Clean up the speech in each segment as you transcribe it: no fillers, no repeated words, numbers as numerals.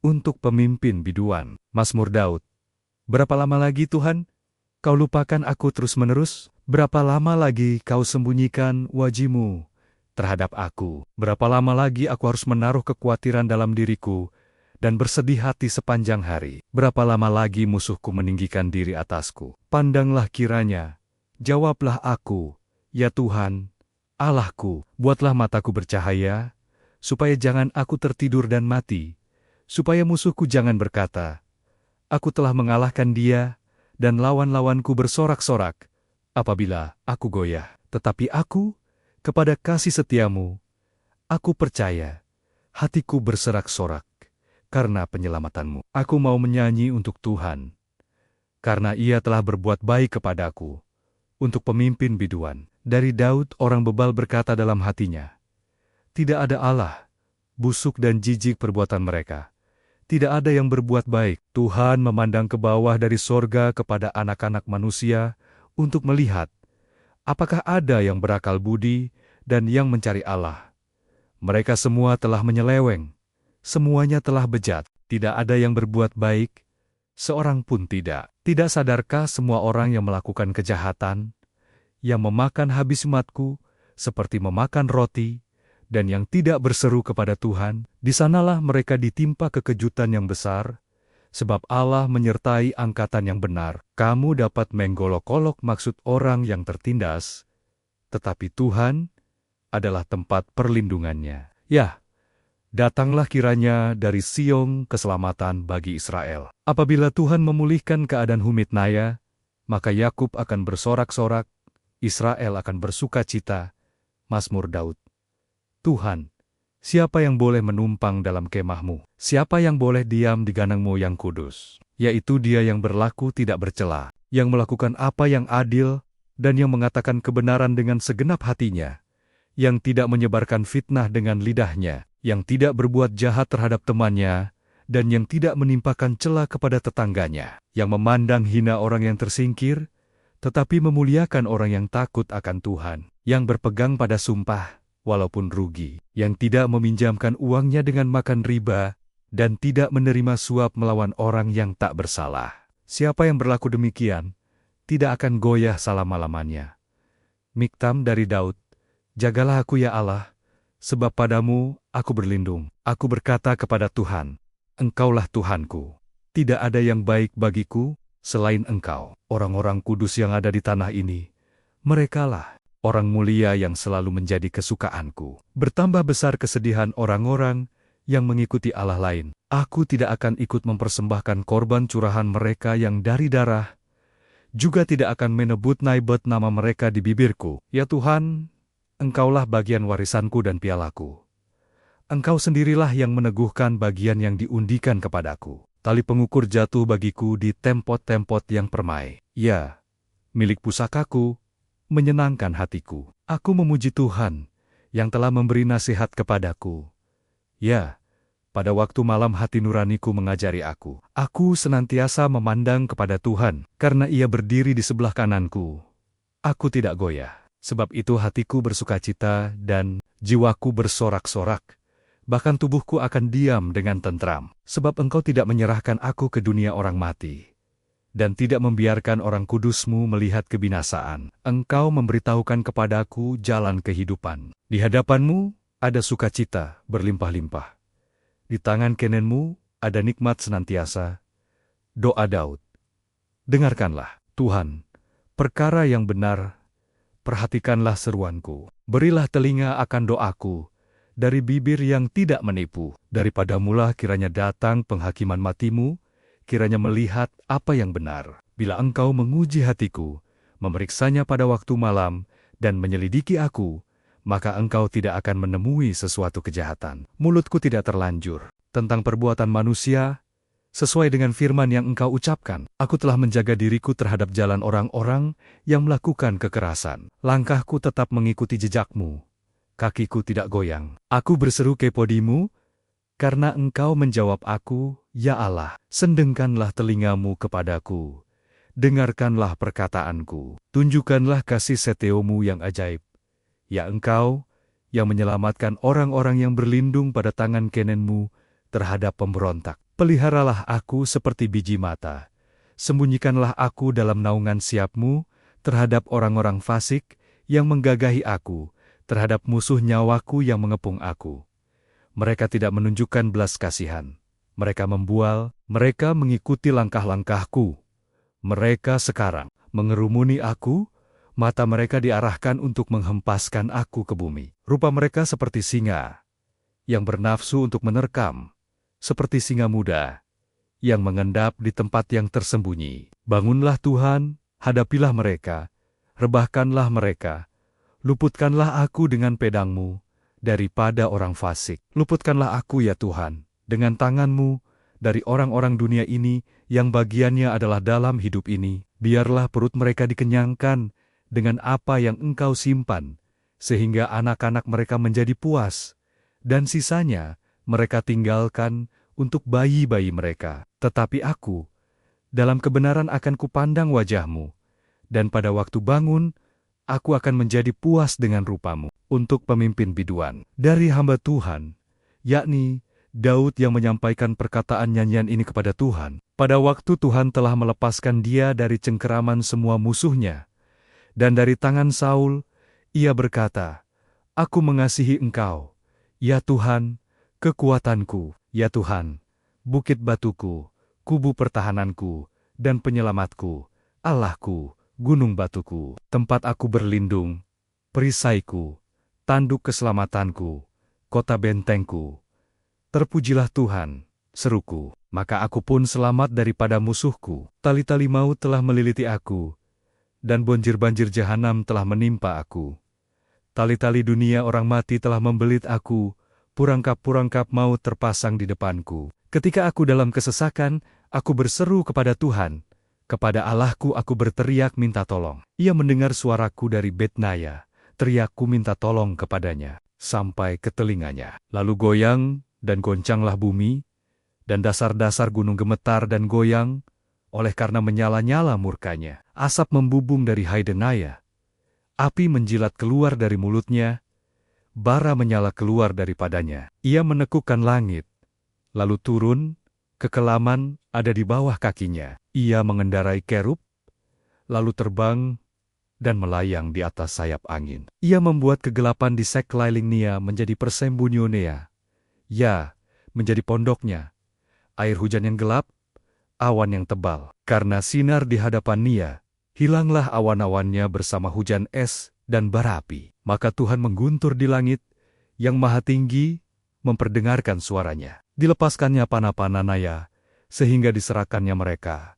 untuk pemimpin biduan. Mazmur Daud. Berapa lama lagi Tuhan, Kau lupakan aku terus-menerus? Berapa lama lagi Kau sembunyikan wajah-Mu terhadap aku? Berapa lama lagi aku harus menaruh kekhawatiran dalam diriku dan bersedih hati sepanjang hari? Berapa lama lagi musuhku meninggikan diri atasku? Pandanglah kiranya, jawablah aku, ya Tuhan, Allahku. Buatlah mataku bercahaya, supaya jangan aku tertidur dan mati, supaya musuhku jangan berkata, aku telah mengalahkan dia, dan lawan-lawanku bersorak-sorak apabila aku goyah. Tetapi aku, kepada kasih setiamu, aku percaya, hatiku bersorak-sorak karena penyelamatanmu. Aku mau menyanyi untuk Tuhan, karena Ia telah berbuat baik kepadaku, untuk pemimpin biduan. Dari Daud orang bebal berkata dalam hatinya, tidak ada Allah, busuk dan jijik perbuatan mereka. Tidak ada yang berbuat baik. Tuhan memandang ke bawah dari sorga kepada anak-anak manusia untuk melihat, apakah ada yang berakal budi dan yang mencari Allah. Mereka semua telah menyeleweng, semuanya telah bejat. Tidak ada yang berbuat baik, seorang pun tidak. Tidak sadarkah semua orang yang melakukan kejahatan, yang memakan habis umatku, seperti memakan roti, dan yang tidak berseru kepada Tuhan, di sanalah mereka ditimpa kekejutan yang besar, sebab Allah menyertai angkatan yang benar. Kamu dapat menggolok-golok maksud orang yang tertindas, tetapi Tuhan adalah tempat perlindungannya. Ya, datanglah kiranya dari Sion keselamatan bagi Israel. Apabila Tuhan memulihkan keadaan Humitnaya, maka Yakub akan bersorak-sorak, Israel akan bersukacita. Mazmur Daud. Tuhan, siapa yang boleh menumpang dalam kemah-Mu? Siapa yang boleh diam di gandang-Mu yang kudus? Yaitu dia yang berlaku tidak bercela, yang melakukan apa yang adil, dan yang mengatakan kebenaran dengan segenap hatinya, yang tidak menyebarkan fitnah dengan lidahnya, yang tidak berbuat jahat terhadap temannya, dan yang tidak menimpakan cela kepada tetangganya, yang memandang hina orang yang tersingkir, tetapi memuliakan orang yang takut akan Tuhan, yang berpegang pada sumpah, walaupun rugi, yang tidak meminjamkan uangnya dengan makan riba, dan tidak menerima suap melawan orang yang tak bersalah. Siapa yang berlaku demikian, tidak akan goyah selama-lamanya. Miktam dari Daud. Jagalah aku ya Allah, sebab padamu aku berlindung. Aku berkata kepada Tuhan, Engkaulah Tuhanku. Tidak ada yang baik bagiku selain Engkau. Orang-orang kudus yang ada di tanah ini, merekalah orang mulia yang selalu menjadi kesukaanku. Bertambah besar kesedihan orang-orang yang mengikuti Allah lain. Aku tidak akan ikut mempersembahkan korban curahan mereka yang dari darah, juga tidak akan menebut naibet nama mereka di bibirku. Ya Tuhan, Engkaulah bagian warisanku dan pialaku. Engkau sendirilah yang meneguhkan bagian yang diundikan kepadaku. Tali pengukur jatuh bagiku di tempot-tempot yang permai. Ya, milik pusakaku, menyenangkan hatiku. Aku memuji Tuhan, yang telah memberi nasihat kepadaku. Ya, pada waktu malam hati nuraniku mengajari aku. Aku senantiasa memandang kepada Tuhan, karena Ia berdiri di sebelah kananku. Aku tidak goyah, sebab itu hatiku bersukacita dan jiwaku bersorak-sorak. Bahkan tubuhku akan diam dengan tentram, sebab Engkau tidak menyerahkan aku ke dunia orang mati, dan tidak membiarkan orang kudus-Mu melihat kebinasaan. Engkau memberitahukan kepadaku jalan kehidupan. Di hadapan-Mu ada sukacita berlimpah-limpah. Di tangan kanan-Mu ada nikmat senantiasa. Doa Daud. Dengarkanlah, Tuhan, perkara yang benar, perhatikanlah seruanku. Berilah telinga akan doaku, dari bibir yang tidak menipu. Daripadamulah kiranya datang penghakiman mati-Mu, kiranya melihat apa yang benar. Bila Engkau menguji hatiku, memeriksanya pada waktu malam, dan menyelidiki aku, maka Engkau tidak akan menemui sesuatu kejahatan. Mulutku tidak terlanjur tentang perbuatan manusia, sesuai dengan firman yang Engkau ucapkan. Aku telah menjaga diriku terhadap jalan orang-orang yang melakukan kekerasan. Langkahku tetap mengikuti jejak-Mu, kakiku tidak goyang. Aku berseru kepada-Mu, karena Engkau menjawab aku, ya Allah. Sendengkanlah telinga-Mu kepadaku, dengarkanlah perkataanku. Tunjukkanlah kasih setia-Mu yang ajaib. Ya Engkau, yang menyelamatkan orang-orang yang berlindung pada tangan kanan-Mu terhadap pemberontak. Peliharalah aku seperti biji mata. Sembunyikanlah aku dalam naungan siap-Mu terhadap orang-orang fasik yang menggagahi aku, terhadap musuh nyawaku yang mengepung aku. Mereka tidak menunjukkan belas kasihan. Mereka membual, mereka mengikuti langkah-langkahku. Mereka sekarang mengerumuni aku, mata mereka diarahkan untuk menghempaskan aku ke bumi. Rupa mereka seperti singa, yang bernafsu untuk menerkam, seperti singa muda, yang mengendap di tempat yang tersembunyi. Bangunlah Tuhan, hadapilah mereka, rebahkanlah mereka, luputkanlah aku dengan pedang-Mu daripada orang fasik. Luputkanlah aku ya Tuhan, dengan tangan-Mu, dari orang-orang dunia ini yang bagiannya adalah dalam hidup ini. Biarlah perut mereka dikenyangkan dengan apa yang Engkau simpan, sehingga anak-anak mereka menjadi puas, dan sisanya mereka tinggalkan untuk bayi-bayi mereka. Tetapi aku, dalam kebenaran akan kupandang wajah-Mu, dan pada waktu bangun, aku akan menjadi puas dengan rupa-Mu. Untuk pemimpin biduan dari hamba Tuhan, yakni Daud yang menyampaikan perkataan nyanyian ini kepada Tuhan, pada waktu Tuhan telah melepaskan dia dari cengkeraman semua musuhnya, dan dari tangan Saul, ia berkata, "Aku mengasihi Engkau, ya Tuhan, kekuatanku, ya Tuhan, bukit batuku, kubu pertahananku, dan penyelamatku, Allahku, gunung batuku, tempat aku berlindung, perisaiku, tanduk keselamatanku, kota bentengku. Terpujilah Tuhan, seruku, maka aku pun selamat daripada musuhku. Tali-tali maut telah meliliti aku, dan banjir-banjir jahanam telah menimpa aku. Tali-tali dunia orang mati telah membelit aku, purangkap-purangkap maut terpasang di depanku. Ketika aku dalam kesesakan, aku berseru kepada Tuhan, kepada Allahku aku berteriak minta tolong. Ia mendengar suaraku dari Betnaya, teriakku minta tolong kepadanya, sampai ke telinganya. Lalu goyang dan goncanglah bumi, dan dasar-dasar gunung gemetar dan goyang, oleh karena menyala-nyala murkanya. Asap membubung dari Haidenaya, api menjilat keluar dari mulutnya, bara menyala keluar daripadanya. Ia menekukkan langit, lalu turun, kekelaman ada di bawah kakinya. Ia mengendarai kerub, lalu terbang, dan melayang di atas sayap angin. Ia membuat kegelapan di sekeliling Nia menjadi persembunyiannya. Ya, menjadi pondoknya, air hujan yang gelap, awan yang tebal. Karena sinar di hadapan Nia, hilanglah awan-awannya bersama hujan es dan bara api. Maka Tuhan mengguntur di langit, yang maha tinggi, memperdengarkan suaranya. Dilepaskannya panah-panah Naya, sehingga diserahkannya mereka.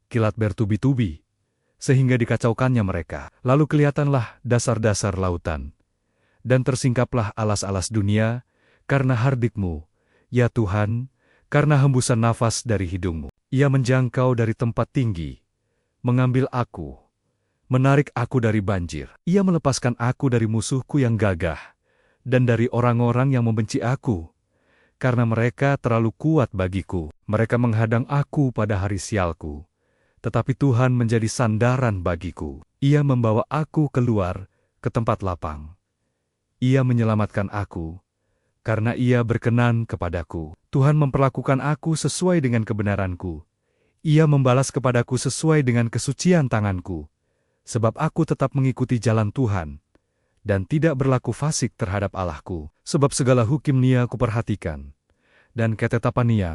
Kilat bertubi-tubi, sehingga dikacaukannya mereka. Lalu kelihatanlah dasar-dasar lautan, dan tersingkaplah alas-alas dunia, karena hardikmu, ya Tuhan, karena hembusan nafas dari hidungmu. Ia menjangkau dari tempat tinggi, mengambil aku, menarik aku dari banjir. Ia melepaskan aku dari musuhku yang gagah, dan dari orang-orang yang membenci aku, karena mereka terlalu kuat bagiku. Mereka menghadang aku pada hari sialku, tetapi Tuhan menjadi sandaran bagiku. Ia membawa aku keluar ke tempat lapang. Ia menyelamatkan aku, karena Ia berkenan kepadaku. Tuhan memperlakukan aku sesuai dengan kebenaranku. Ia membalas kepadaku sesuai dengan kesucian tanganku, sebab aku tetap mengikuti jalan Tuhan, dan tidak berlaku fasik terhadap Allahku. Sebab segala hukum Nia kuperhatikan, dan ketetapan Nia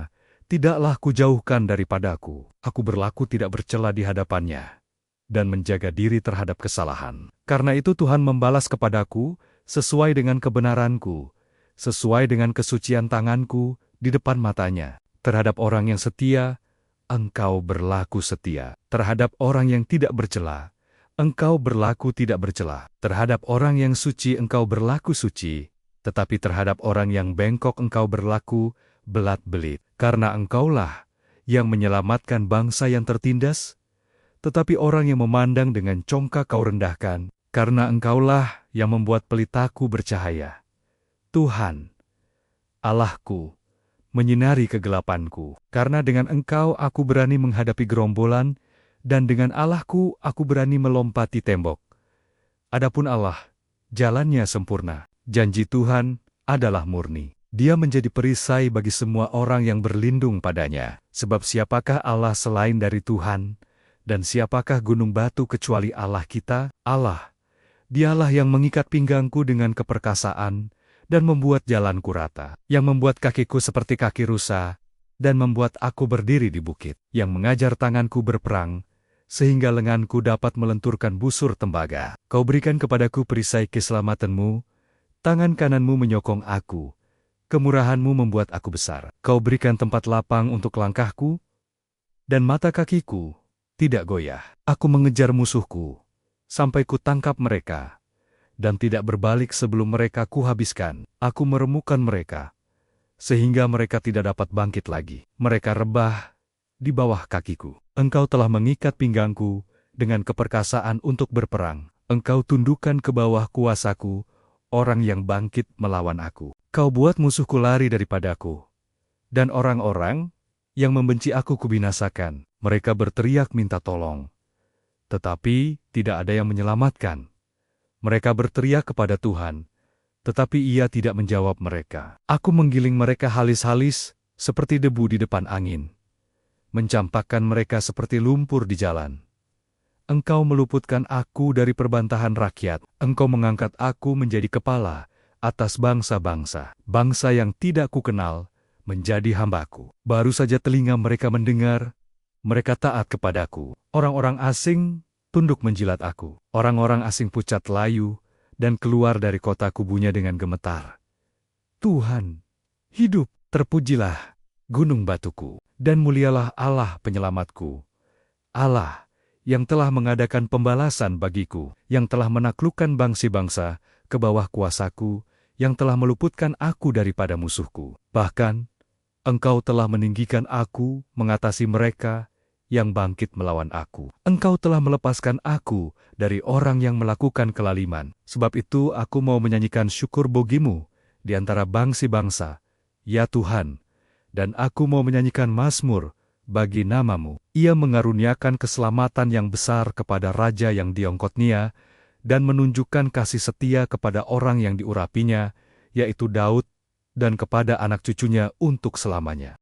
tidaklah kujauhkan daripadaku. Aku berlaku tidak bercela di hadapannya, dan menjaga diri terhadap kesalahan. Karena itu Tuhan membalas kepadaku sesuai dengan kebenaranku, sesuai dengan kesucian tanganku di depan matanya. Terhadap orang yang setia, Engkau berlaku setia. Terhadap orang yang tidak bercela, Engkau berlaku tidak bercela. Terhadap orang yang suci Engkau berlaku suci, tetapi terhadap orang yang bengkok Engkau berlaku belat-belit. Karena Engkaulah yang menyelamatkan bangsa yang tertindas, tetapi orang yang memandang dengan congkak Kau rendahkan. Karena Engkaulah yang membuat pelitaku bercahaya. Tuhan, Allahku, menyinari kegelapanku. Karena dengan Engkau aku berani menghadapi gerombolan, dan dengan Allahku aku berani melompati tembok. Adapun Allah, jalannya sempurna. Janji Tuhan adalah murni. Dia menjadi perisai bagi semua orang yang berlindung padanya. Sebab siapakah Allah selain dari Tuhan? Dan siapakah gunung batu kecuali Allah kita? Allah, Dialah yang mengikat pinggangku dengan keperkasaan dan membuat jalanku rata, yang membuat kakiku seperti kaki rusa, dan membuat aku berdiri di bukit, yang mengajar tanganku berperang, sehingga lenganku dapat melenturkan busur tembaga. Kau berikan kepadaku perisai keselamatanmu, tangan kananmu menyokong aku, kemurahanmu membuat aku besar. Kau berikan tempat lapang untuk langkahku, dan mata kakiku tidak goyah. Aku mengejar musuhku, sampai ku tangkap mereka, dan tidak berbalik sebelum mereka kuhabiskan. Aku meremukkan mereka, sehingga mereka tidak dapat bangkit lagi. Mereka rebah di bawah kakiku. Engkau telah mengikat pinggangku dengan keperkasaan untuk berperang. Engkau tundukkan ke bawah kuasaku orang yang bangkit melawan aku. Kau buat musuhku lari daripadaku, dan orang-orang yang membenci aku kubinasakan. Mereka berteriak minta tolong, tetapi tidak ada yang menyelamatkan. Mereka berteriak kepada Tuhan, tetapi Ia tidak menjawab mereka. Aku menggiling mereka halis-halis seperti debu di depan angin, mencampakkan mereka seperti lumpur di jalan. Engkau meluputkan aku dari perbantahan rakyat. Engkau mengangkat aku menjadi kepala atas bangsa-bangsa. Bangsa yang tidak kukenal menjadi hambaku. Baru saja telinga mereka mendengar, mereka taat kepadaku. Orang-orang asing tunduk menjilat aku. Orang-orang asing pucat layu dan keluar dari kota kubunya dengan gemetar. Tuhan hidup, terpujilah gunung batuku, dan mulialah Allah penyelamatku. Allah yang telah mengadakan pembalasan bagiku, yang telah menaklukkan bangsa-bangsa ke bawah kuasaku, yang telah meluputkan aku daripada musuhku. Bahkan, Engkau telah meninggikan aku mengatasi mereka yang bangkit melawan aku. Engkau telah melepaskan aku dari orang yang melakukan kelaliman. Sebab itu aku mau menyanyikan syukur bagimu di antara bangsa-bangsa, ya Tuhan, dan aku mau menyanyikan mazmur bagi nama-Mu. Ia mengaruniakan keselamatan yang besar kepada raja yang diongkotnya, dan menunjukkan kasih setia kepada orang yang diurapinya, yaitu Daud, dan kepada anak cucunya untuk selamanya.